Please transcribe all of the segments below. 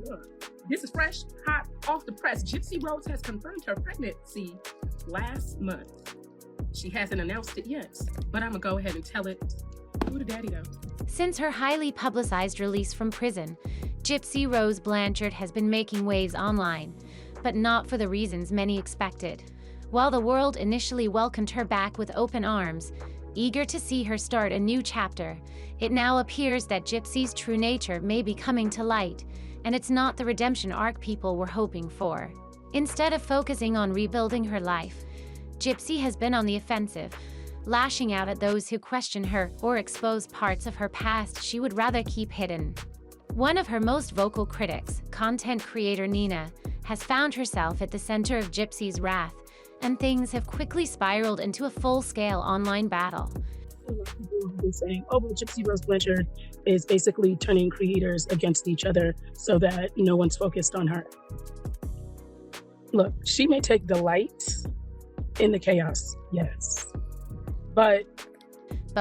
look. This is fresh, hot, off the press. Gypsy Rose has confirmed her pregnancy last month. She hasn't announced it yet, but I'm gonna go ahead and tell it. Who the daddy though? Since her highly publicized release from prison, Gypsy Rose Blanchard has been making waves online, but not for the reasons many expected. While the world initially welcomed her back with open arms, eager to see her start a new chapter, it now appears that Gypsy's true nature may be coming to light, and it's not the redemption arc people were hoping for. Instead of focusing on rebuilding her life, Gypsy has been on the offensive, lashing out at those who question her or expose parts of her past she would rather keep hidden. One of her most vocal critics, content creator Nina, has found herself at the center of Gypsy's wrath, and things have quickly spiraled into a full-scale online battle. A lot of people have been saying, oh, well, Gypsy Rose Blanchard is basically turning creators against each other so that no one's focused on her. Look, she may take delight in the chaos, yes. But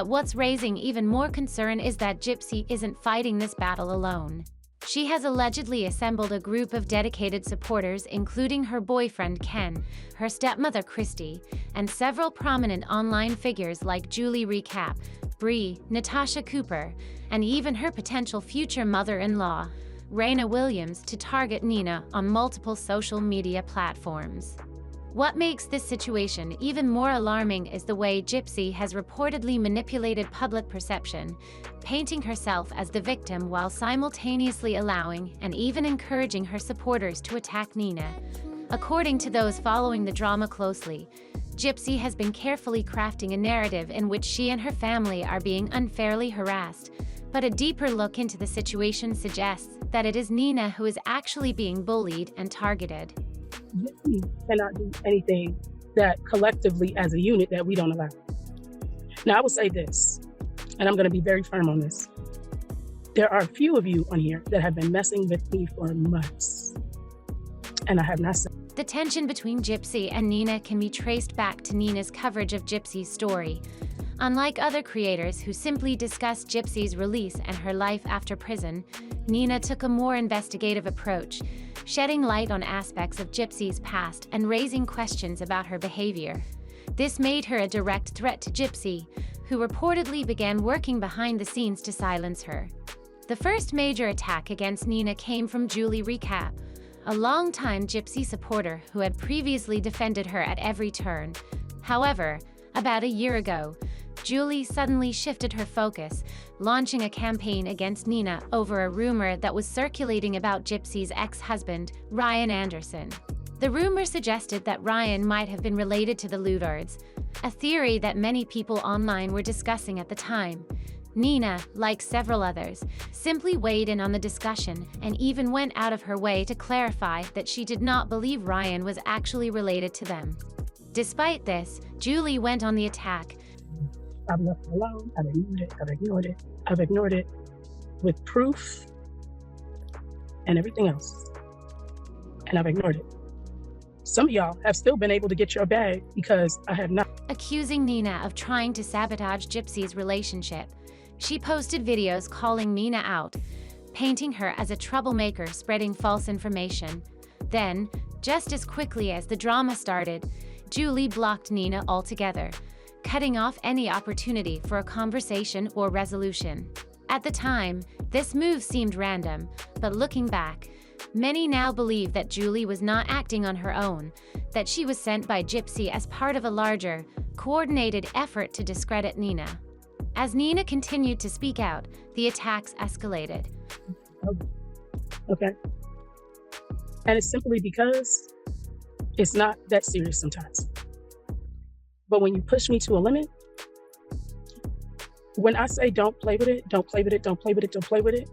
what's raising even more concern is that Gypsy isn't fighting this battle alone. She has allegedly assembled a group of dedicated supporters, including her boyfriend Ken, her stepmother Christy, and several prominent online figures like Julie Recap, Bree, Natasha Cooper, and even her potential future mother-in-law, Raina Williams, to target Nina on multiple social media platforms. What makes this situation even more alarming is the way Gypsy has reportedly manipulated public perception, painting herself as the victim while simultaneously allowing and even encouraging her supporters to attack Nina. According to those following the drama closely, Gypsy has been carefully crafting a narrative in which she and her family are being unfairly harassed, but a deeper look into the situation suggests that it is Nina who is actually being bullied and targeted. Gypsy cannot do anything that collectively as a unit that we don't allow. Now, I will say this, and I'm going to be very firm on this. There are a few of you on here that have been messing with me for months, and I have not said. The tension between Gypsy and Nina can be traced back to Nina's coverage of Gypsy's story. Unlike other creators who simply discussed Gypsy's release and her life after prison, Nina took a more investigative approach, shedding light on aspects of Gypsy's past and raising questions about her behavior. This made her a direct threat to Gypsy, who reportedly began working behind the scenes to silence her. The first major attack against Nina came from Julie Recap, a longtime Gypsy supporter who had previously defended her at every turn. However, about a year ago, Julie suddenly shifted her focus, launching a campaign against Nina over a rumor that was circulating about Gypsy's ex-husband, Ryan Anderson. The rumor suggested that Ryan might have been related to the Ludards, a theory that many people online were discussing at the time. Nina, like several others, simply weighed in on the discussion and even went out of her way to clarify that she did not believe Ryan was actually related to them. Despite this, Julie went on the attack. I've left it alone. I've ignored it. I've ignored it. I've ignored it with proof and everything else. And I've ignored it. Some of y'all have still been able to get your bag because I have not. Accusing Nina of trying to sabotage Gypsy's relationship, she posted videos calling Nina out, painting her as a troublemaker spreading false information. Then, just as quickly as the drama started, Julie blocked Nina altogether, cutting off any opportunity for a conversation or resolution. At the time, this move seemed random, but looking back, many now believe that Julie was not acting on her own, that she was sent by Gypsy as part of a larger, coordinated effort to discredit Nina. As Nina continued to speak out, the attacks escalated. Okay. And it's simply because it's not that serious sometimes. But when you push me to a limit, when I say don't play with it, don't play with it, don't play with it, don't play with it.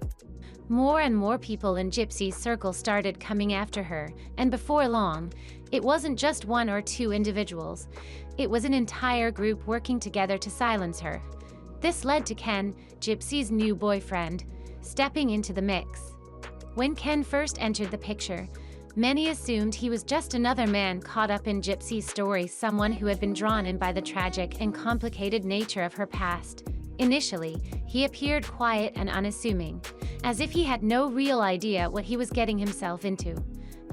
More and more people in Gypsy's circle started coming after her, and before long, it wasn't just one or two individuals. It was an entire group working together to silence her. This led to Ken, Gypsy's new boyfriend, stepping into the mix. When Ken first entered the picture, many assumed he was just another man caught up in Gypsy's story, someone who had been drawn in by the tragic and complicated nature of her past. Initially, he appeared quiet and unassuming, as if he had no real idea what he was getting himself into.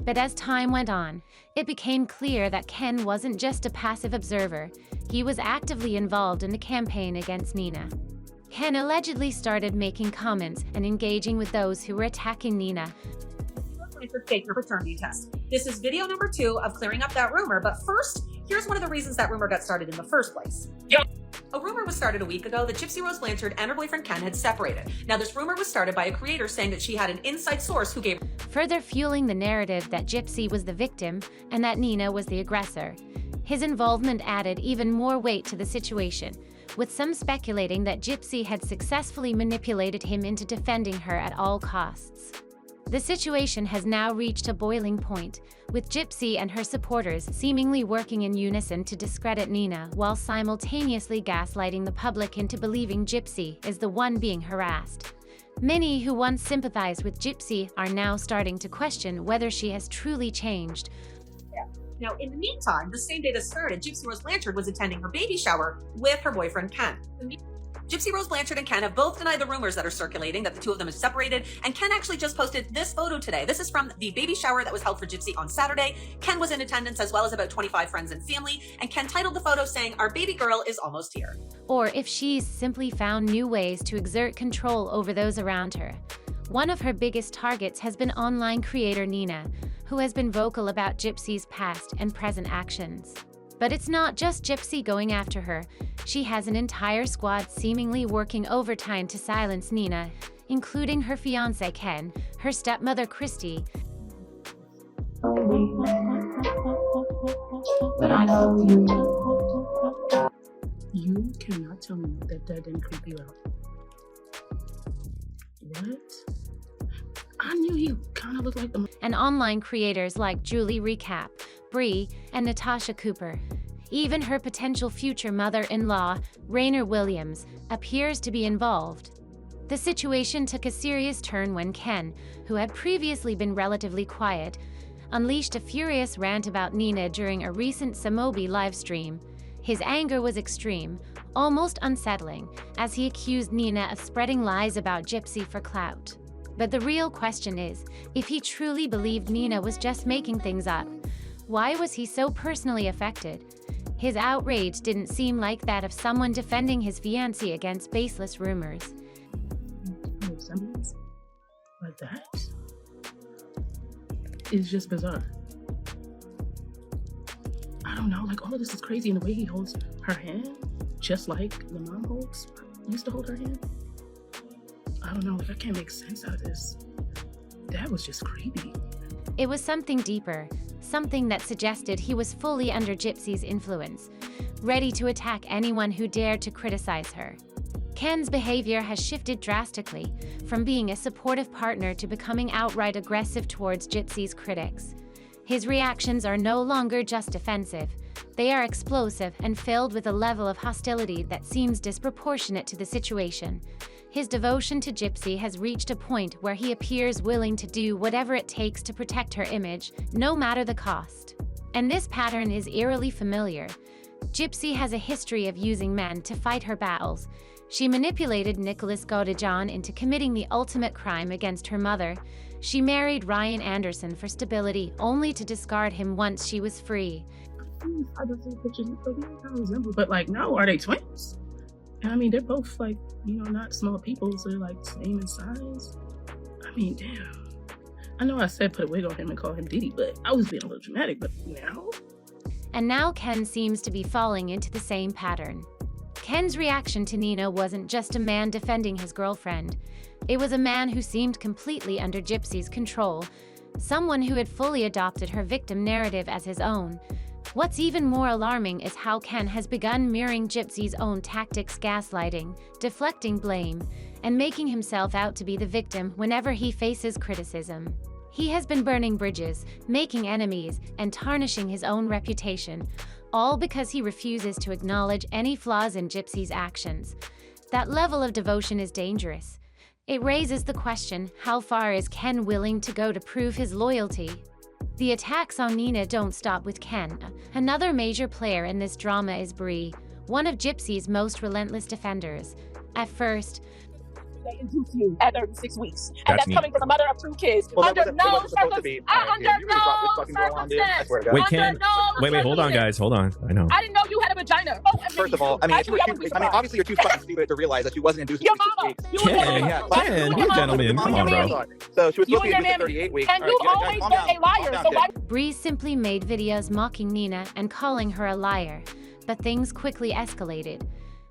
But as time went on, it became clear that Ken wasn't just a passive observer, he was actively involved in the campaign against Nina. Ken allegedly started making comments and engaging with those who were attacking Nina. For fake her paternity test. This is video number 2 of clearing up that rumor, but first, here's one of the reasons that rumor got started in the first place. A rumor was started a week ago that Gypsy Rose Blanchard and her boyfriend Ken had separated. Now, this rumor was started by a creator saying that she had an inside source who gave further fueling the narrative that Gypsy was the victim and that Nina was the aggressor. His involvement added even more weight to the situation, with some speculating that Gypsy had successfully manipulated him into defending her at all costs. The situation has now reached a boiling point, with Gypsy and her supporters seemingly working in unison to discredit Nina while simultaneously gaslighting the public into believing Gypsy is the one being harassed. Many who once sympathized with Gypsy are now starting to question whether she has truly changed. Now, in the meantime, the same day this started, Gypsy Rose Blanchard was attending her baby shower with her boyfriend Ken. Gypsy Rose Blanchard and Ken have both denied the rumors that are circulating that the two of them have separated, and Ken actually just posted this photo today. This is from the baby shower that was held for Gypsy on Saturday. Ken was in attendance as well as about 25 friends and family, and Ken titled the photo saying, "Our baby girl is almost here." Or if she's simply found new ways to exert control over those around her. One of her biggest targets has been online creator Nina, who has been vocal about Gypsy's past and present actions. But it's not just Gypsy going after her. She has an entire squad seemingly working overtime to silence Nina, including her fiancé Ken, her stepmother Christy, but I love you. You cannot tell me that didn't creep you out. What? I knew he kind of looked like the... and online creators like Julie Recap, Bree, and Natasha Cooper. Even her potential future mother-in-law, Rainer Williams, appears to be involved. The situation took a serious turn when Ken, who had previously been relatively quiet, unleashed a furious rant about Nina during a recent Samobi livestream. His anger was extreme, almost unsettling, as he accused Nina of spreading lies about Gypsy for clout. But the real question is, if he truly believed Nina was just making things up, why was he so personally affected? His outrage didn't seem like that of someone defending his fiancée against baseless rumors. But that is just bizarre. I don't know, like all of this is crazy, and the way he holds her hand, just like the mom used to hold her hand. I don't know, like I can't make sense out of this. That was just creepy. It was something deeper, something that suggested he was fully under Gypsy's influence, ready to attack anyone who dared to criticize her. Ken's behavior has shifted drastically, from being a supportive partner to becoming outright aggressive towards Gypsy's critics. His reactions are no longer just defensive. They are explosive and filled with a level of hostility that seems disproportionate to the situation. His devotion to Gypsy has reached a point where he appears willing to do whatever it takes to protect her image, no matter the cost. And this pattern is eerily familiar. Gypsy has a history of using men to fight her battles. She manipulated Nicholas Gaudejean into committing the ultimate crime against her mother. She married Ryan Anderson for stability, only to discard him once she was free. I just see pictures but like, no, are they twins? And I mean, they're both like, not small people, so they're like same in size. I mean, damn. I know I said put a wig on him and call him Diddy, but I was being a little dramatic, but now? And now Ken seems to be falling into the same pattern. Ken's reaction to Nina wasn't just a man defending his girlfriend. It was a man who seemed completely under Gypsy's control, someone who had fully adopted her victim narrative as his own. What's even more alarming is how Ken has begun mirroring Gypsy's own tactics, gaslighting, deflecting blame, and making himself out to be the victim whenever he faces criticism. He has been burning bridges, making enemies, and tarnishing his own reputation, all because he refuses to acknowledge any flaws in Gypsy's actions. That level of devotion is dangerous. It raises the question, how far is Ken willing to go to prove his loyalty? The attacks on Nina don't stop with Ken. Another major player in this drama is Bree, one of Gypsy's most relentless defenders. At first, they induce you at 36 weeks. And That's that's neat. coming from a mother of 2 kids. Well, Under that no wasn't supposed to be. circumstance. Wait, Under Ken. no Wait, hold on, guys. Hold on. I know. I didn't know you had a vagina. Oh, and First of all, I mean, if you were obviously you're too fucking stupid to realize that she wasn't induced your at 36 mama. weeks. You and your Ken, mama. Ken, be a gentleman. Come on, bro. So she was You supposed to be and your induced at mammy. 38 weeks. And you've always been a liar. So why? Bree simply made videos mocking Nina and calling her a liar, but things quickly escalated.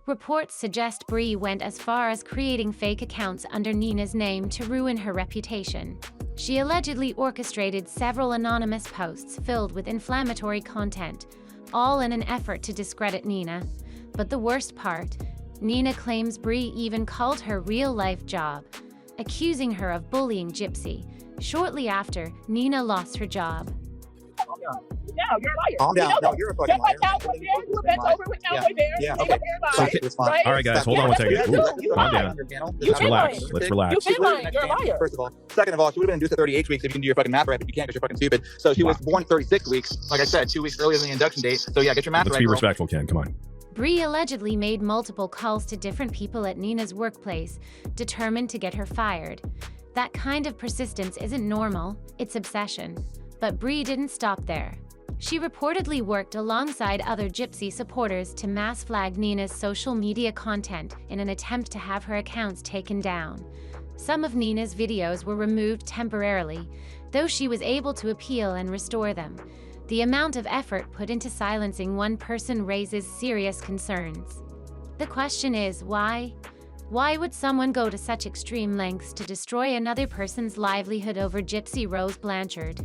Reports suggest Bree went as far as creating fake accounts under Nina's name to ruin her reputation. She allegedly orchestrated several anonymous posts filled with inflammatory content, all in an effort to discredit Nina. But the worst part, Nina claims Bree even called her real-life job, accusing her of bullying Gypsy. Shortly after, Nina lost her job. No, you're a liar. Calm down. You know No, that. you're a fucking Just like liar. Cowboy Bear, you were bent over with Cowboy Bear. Yeah, You okay. made a Okay. It's fine. right? All right, guys, hold on one second. That's Ooh, what you do. calm down. You Let's been relax. lying. Let's relax. You've been lying. You're a liar. First of all. Second of all, she would have been induced at 38 weeks if you can do your fucking math right, but you can't because you're fucking stupid. So she was born 36 weeks. Like I said, 2 weeks earlier than the induction date. So yeah, get your math Let's right, be girl. respectful, Ken. Come on. Bree allegedly made multiple calls to different people at Nina's workplace, determined to get her fired. That kind of persistence isn't normal, it's obsession. But Bree didn't stop there. She reportedly worked alongside other Gypsy supporters to mass flag Nina's social media content in an attempt to have her accounts taken down. Some of Nina's videos were removed temporarily, though she was able to appeal and restore them. The amount of effort put into silencing one person raises serious concerns. The question is, why? Why would someone go to such extreme lengths to destroy another person's livelihood over Gypsy Rose Blanchard?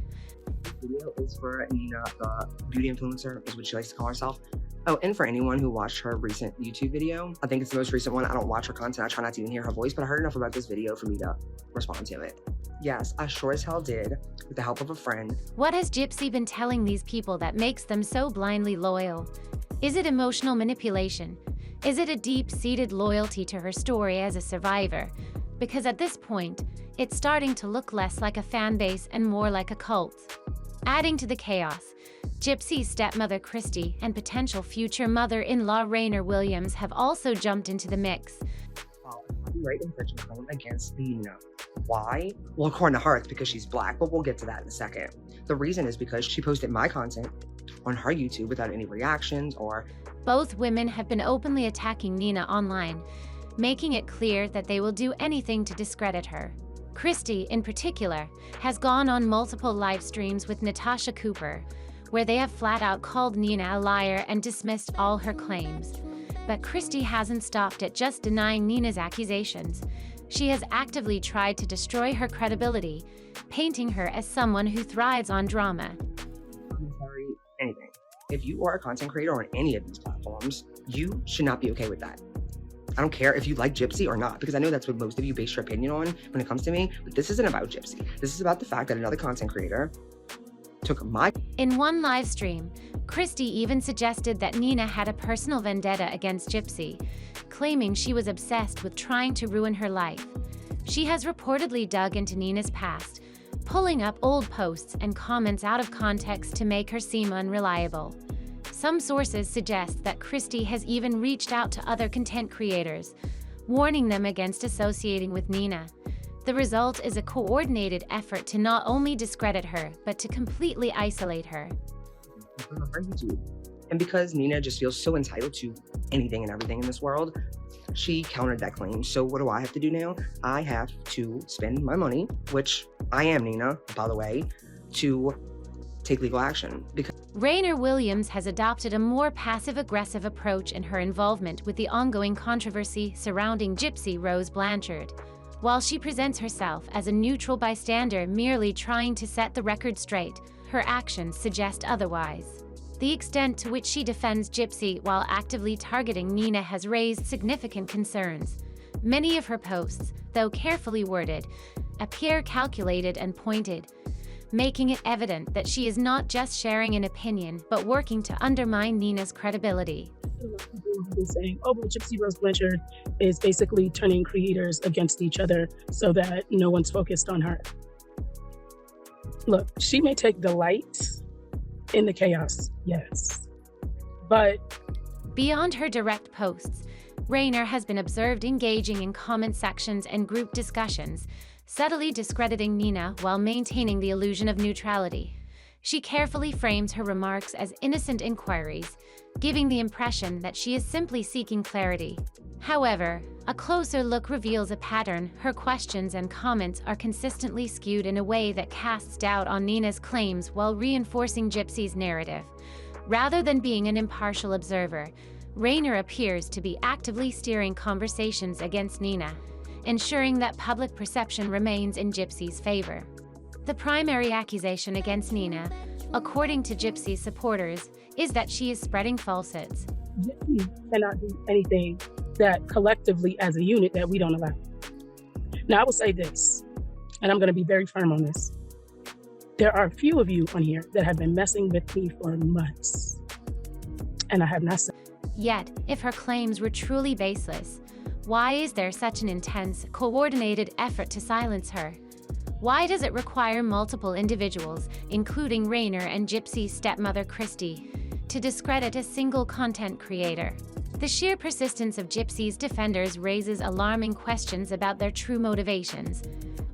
Video is for Nina, the beauty influencer, is what she likes to call herself. Oh, and for anyone who watched her recent YouTube video, I think it's the most recent one. I don't watch her content. I try not to even hear her voice, but I heard enough about this video for me to respond to it. Yes, I sure as hell did, with the help of a friend. What has Gypsy been telling these people that makes them so blindly loyal? Is it emotional manipulation? Is it a deep-seated loyalty to her story as a survivor? Because at this point, it's starting to look less like a fan base and more like a cult. Adding to the chaos, Gypsy's stepmother Christy and potential future mother-in-law Rainer Williams have also jumped into the mix. Copyright infringement claim against Nina. Why? Well, according to her, it's because she's black, but we'll get to that in a second. The reason is because she posted my content on her YouTube without any reactions or... Both women have been openly attacking Nina online, making it clear that they will do anything to discredit her. Christy, in particular, has gone on multiple live streams with Natasha Cooper, where they have flat out called Nina a liar and dismissed all her claims. But Christy hasn't stopped at just denying Nina's accusations. She has actively tried to destroy her credibility, painting her as someone who thrives on drama. Commentary, anything. If you are a content creator on any of these platforms, you should not be okay with that. I don't care if you like Gypsy or not, because I know that's what most of you base your opinion on when it comes to me, but this isn't about Gypsy. This is about the fact that another content creator took my... In one live stream, Christy even suggested that Nina had a personal vendetta against Gypsy, claiming she was obsessed with trying to ruin her life. She has reportedly dug into Nina's past, pulling up old posts and comments out of context to make her seem unreliable. Some sources suggest that Christy has even reached out to other content creators, warning them against associating with Nina. The result is a coordinated effort to not only discredit her, but to completely isolate her. And because Nina just feels so entitled to anything and everything in this world, she countered that claim. So what do I have to do now? I have to spend my money, which I am Nina, by the way, to take legal action. Because Rainer Williams has adopted a more passive-aggressive approach in her involvement with the ongoing controversy surrounding Gypsy Rose Blanchard. While she presents herself as a neutral bystander merely trying to set the record straight, her actions suggest otherwise. The extent to which she defends Gypsy while actively targeting Nina has raised significant concerns. Many of her posts, though carefully worded, appear calculated and pointed, making it evident that she is not just sharing an opinion, but working to undermine Nina's credibility. People have been saying, oh, well, Gypsy Rose Blanchard is basically turning creators against each other so that no one's focused on her. Look, she may take delight in the chaos, yes. But beyond her direct posts, Rainer has been observed engaging in comment sections and group discussions, subtly discrediting Nina while maintaining the illusion of neutrality. She carefully frames her remarks as innocent inquiries, giving the impression that she is simply seeking clarity. However, a closer look reveals a pattern. Her questions and comments are consistently skewed in a way that casts doubt on Nina's claims while reinforcing Gypsy's narrative. Rather than being an impartial observer, Rainer appears to be actively steering conversations against Nina, ensuring that public perception remains in Gypsy's favor. The primary accusation against Nina, according to Gypsy's supporters, is that she is spreading falsehoods. Gypsy cannot do anything that collectively as a unit that we don't allow. Now, I will say this, and I'm going to be very firm on this. There are a few of you on here that have been messing with me for months, and I have not said. Yet, if her claims were truly baseless, why is there such an intense, coordinated effort to silence her? Why does it require multiple individuals, including Rainer and Gypsy's stepmother Christy, to discredit a single content creator? The sheer persistence of Gypsy's defenders raises alarming questions about their true motivations.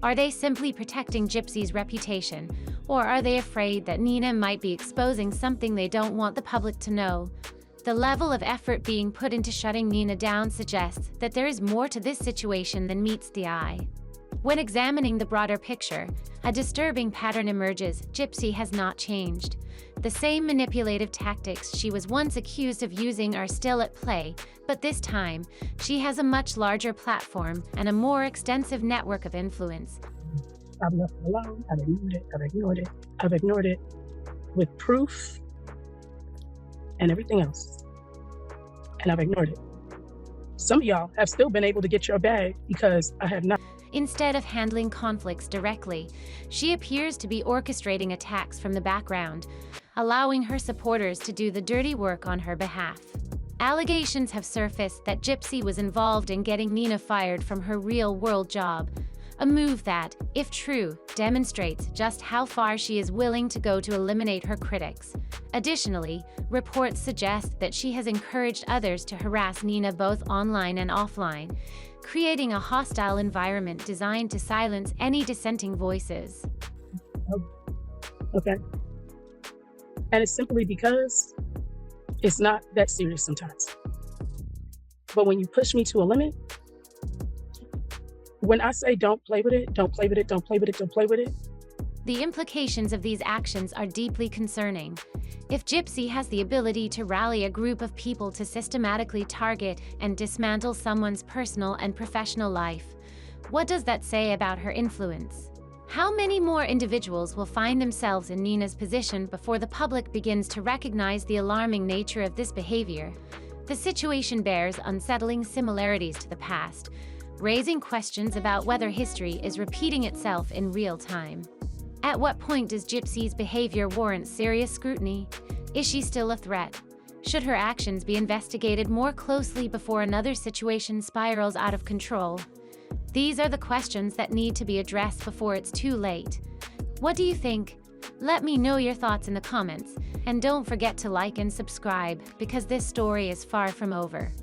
Are they simply protecting Gypsy's reputation, or are they afraid that Nina might be exposing something they don't want the public to know? The level of effort being put into shutting Nina down suggests that there is more to this situation than meets the eye. When examining the broader picture, a disturbing pattern emerges. Gypsy has not changed. The same manipulative tactics she was once accused of using are still at play, but this time, she has a much larger platform and a more extensive network of influence. I've left it alone. I've ignored it. I've ignored it. I've ignored it with proof and everything else. And I've ignored it. Some of y'all have still been able to get your bag because I have not. Instead of handling conflicts directly, she appears to be orchestrating attacks from the background, allowing her supporters to do the dirty work on her behalf. Allegations have surfaced that Gypsy was involved in getting Nina fired from her real-world job, a move that, if true, demonstrates just how far she is willing to go to eliminate her critics. Additionally, reports suggest that she has encouraged others to harass Nina both online and offline, creating a hostile environment designed to silence any dissenting voices. Okay. And it's simply because it's not that serious sometimes. But when you push me to a limit, when I say don't play with it, don't play with it, don't play with it, don't play with it. The implications of these actions are deeply concerning. If Gypsy has the ability to rally a group of people to systematically target and dismantle someone's personal and professional life, what does that say about her influence? How many more individuals will find themselves in Nina's position before the public begins to recognize the alarming nature of this behavior? The situation bears unsettling similarities to the past, raising questions about whether history is repeating itself in real time. At what point does Gypsy's behavior warrant serious scrutiny? Is she still a threat? Should her actions be investigated more closely before another situation spirals out of control? These are the questions that need to be addressed before it's too late. What do you think? Let me know your thoughts in the comments, and don't forget to like and subscribe because this story is far from over.